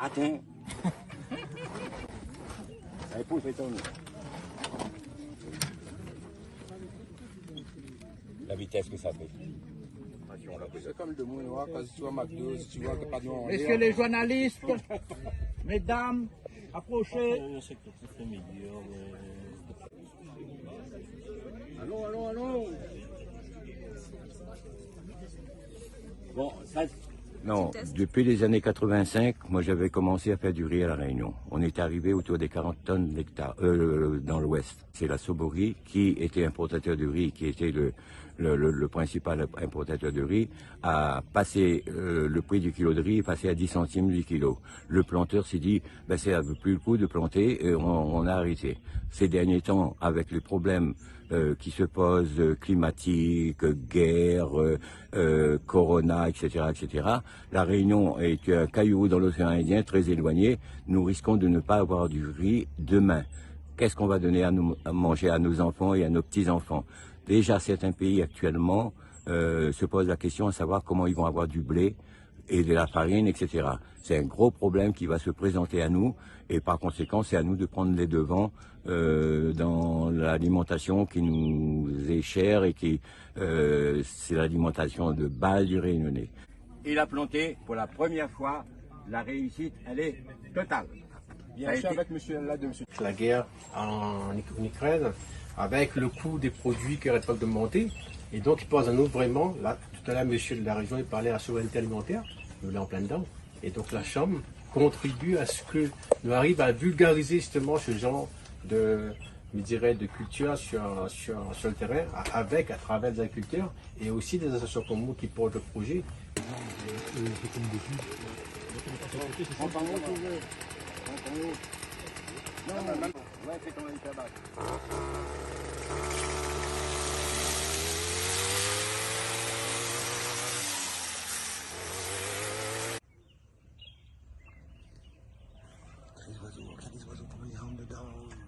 Attends. Elle pousse, fait tourner. La vitesse que ça fait. C'est comme le monde noir, quand tu vois McDo, si tu vois que pas de noir en Messieurs les journalistes, mesdames, approchez. Allons, allons, allons. Bon, ça... Non, depuis les années 85, moi j'avais commencé à faire du riz à La Réunion. On est arrivé autour des 40 tonnes d'hectares dans l'ouest. C'est la Soborie qui était importateur de riz, qui était le principal importateur de riz, a passé le prix du kilo de riz est passé à 10 centimes du kilo. Le planteur s'est dit, ben, ça ne veut plus le coup de planter, et on a arrêté. Ces derniers temps, avec les problèmes qui se posent, climatiques, guerre, corona, etc., etc., la Réunion est un caillou dans l'océan Indien, très éloigné. Nous risquons de ne pas avoir du riz demain. Qu'est-ce qu'on va donner à manger à nos enfants et à nos petits-enfants? Déjà, certains pays actuellement se posent la question à savoir comment ils vont avoir du blé et de la farine, etc. C'est un gros problème qui va se présenter à nous et par conséquent, c'est à nous de prendre les devants dans l'alimentation qui nous est chère et qui c'est l'alimentation de base du Réunionnais. Il a planté pour la première fois, la réussite, elle est totale. Bien sûr, avec monsieur là de monsieur. La guerre en Ukraine, avec le coût des produits qui arrêtent pas de monter, et donc il pose à nous vraiment, là, tout à l'heure monsieur de la région il parlait à la souveraineté alimentaire, nous l'avons en plein dedans, et donc la Chambre contribue à ce que nous arrive à vulgariser justement ce genre de, je dirais, de culture sur le terrain, avec, à travers des agriculteurs, et aussi des associations comme nous qui portent le projet. Regarde les oiseaux, pour les rendre dedans.